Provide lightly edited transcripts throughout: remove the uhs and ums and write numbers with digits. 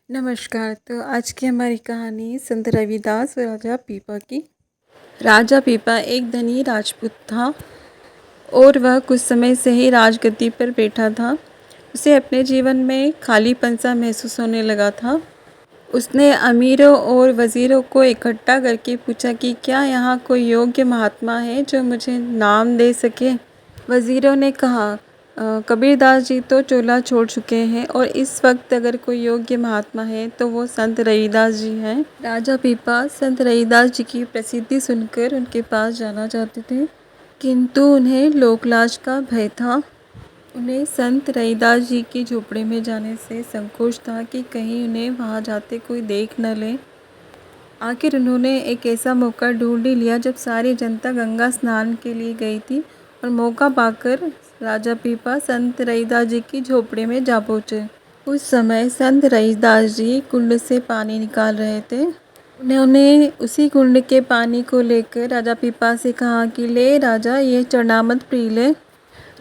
नमस्कार। तो आज की हमारी कहानी संत रविदास और राजा पीपा की। राजा पीपा एक धनी राजपूत था और वह कुछ समय से ही राजगद्दी पर बैठा था। उसे अपने जीवन में खालीपन सा महसूस होने लगा था। उसने अमीरों और वज़ीरों को इकट्ठा करके पूछा कि क्या यहाँ कोई योग्य महात्मा है जो मुझे नाम दे सके। वज़ीरों ने कहा, कबीरदास जी तो चोला छोड़ चुके हैं और इस वक्त अगर कोई योग्य महात्मा है तो वो संत रविदास जी हैं। राजा पीपा संत रविदास जी की प्रसिद्धि सुनकर उनके पास जाना चाहते थे, किंतु उन्हें लोकलाज का भय था। उन्हें संत रविदास जी की झोपड़ी में जाने से संकोच था कि कहीं उन्हें वहां जाते कोई देख न ले। आखिर उन्होंने एक ऐसा मौका ढूंढ ही लिया जब सारी जनता गंगा स्नान के लिए गई थी और मौका पाकर राजा पीपा संत रविदास जी की झोपड़ी में जा पहुँचे। उस समय संत रविदास जी कुंड से पानी निकाल रहे थे। उन्होंने उसी कुंड के पानी को लेकर राजा पीपा से कहा कि ले राजा, ये चरणामृत पी ले।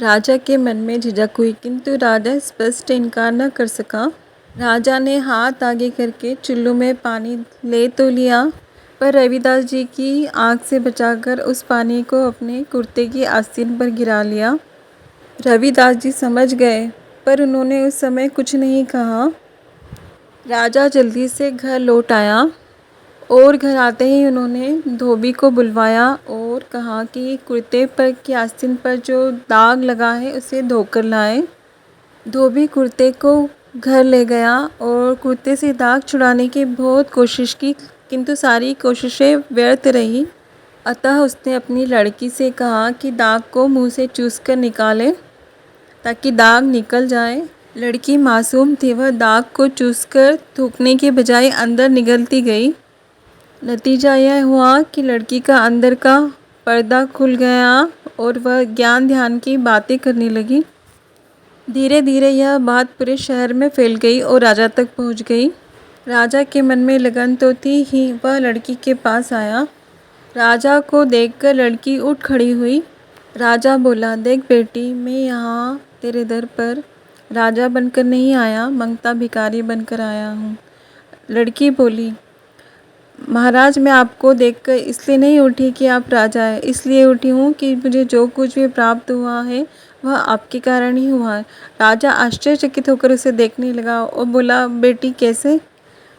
राजा के मन में झिझक हुई, किंतु राजा स्पष्ट इनकार न कर सका। राजा ने हाथ आगे करके चुल्लू में पानी ले तो लिया, पर रविदास जी की आँख से बचाकर उस पानी को अपने कुर्ते की आस्तीन पर गिरा लिया। रविदास जी समझ गए, पर उन्होंने उस समय कुछ नहीं कहा। राजा जल्दी से घर लौट आया और घर आते ही उन्होंने धोबी को बुलवाया और कहा कि कुर्ते पर की आस्तीन पर जो दाग लगा है उसे धोकर लाए। धोबी कुर्ते को घर ले गया और कुर्ते से दाग छुड़ाने की बहुत कोशिश की, किंतु सारी कोशिशें व्यर्थ रही। अतः उसने अपनी लड़की से कहा कि दाग को मुंह से चूसकर निकाले ताकि दाग निकल जाए। लड़की मासूम थी, वह दाग को चूसकर थूकने के बजाय अंदर निगलती गई। नतीजा यह हुआ कि लड़की का अंदर का पर्दा खुल गया और वह ज्ञान ध्यान की बातें करने लगी। धीरे धीरे यह बात पूरे शहर में फैल गई और राजा तक पहुंच गई। राजा के मन में लगन तो थी ही, वह लड़की के पास आया। राजा को देखकर लड़की उठ खड़ी हुई। राजा बोला, देख बेटी, मैं यहाँ तेरे दर पर राजा बनकर नहीं आया, मंगता भिखारी बनकर आया हूँ। लड़की बोली, महाराज, मैं आपको देखकर इसलिए नहीं उठी कि आप राजा हैं, इसलिए उठी हूँ कि मुझे जो कुछ भी प्राप्त हुआ है वह आपके कारण ही हुआ है। राजा आश्चर्यचकित होकर उसे देखने लगा और बोला, बेटी कैसे?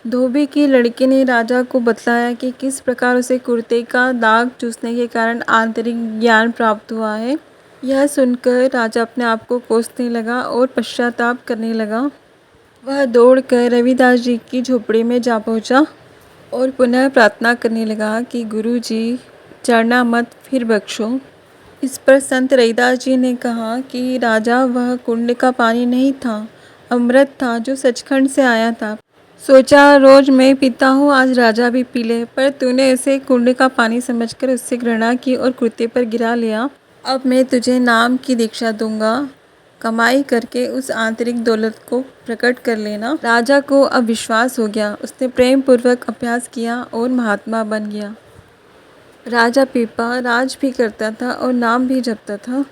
धोबी की लड़की ने राजा को बतलाया कि किस प्रकार उसे कुर्ते का दाग चूसने के कारण आंतरिक ज्ञान प्राप्त हुआ है। यह सुनकर राजा अपने आप को कोसने लगा और पश्चाताप करने लगा। वह दौड़कर रविदास जी की झोपड़ी में जा पहुंचा और पुनः प्रार्थना करने लगा कि गुरु जी, चरणामृत फिर बख्शो। इस पर संत रविदास जी ने कहा कि राजा, वह कुंड का पानी नहीं था, अमृत था जो सचखंड से आया था। सोचा रोज मैं पीता हूँ, आज राजा भी पी ले, पर तूने इसे कुंड का पानी समझकर उससे घृणा की और कुर्ते पर गिरा लिया। अब मैं तुझे नाम की दीक्षा दूंगा, कमाई करके उस आंतरिक दौलत को प्रकट कर लेना। राजा को अब विश्वास हो गया। उसने प्रेम पूर्वक अभ्यास किया और महात्मा बन गया। राजा पीपा राज भी करता था और नाम भी जपता था।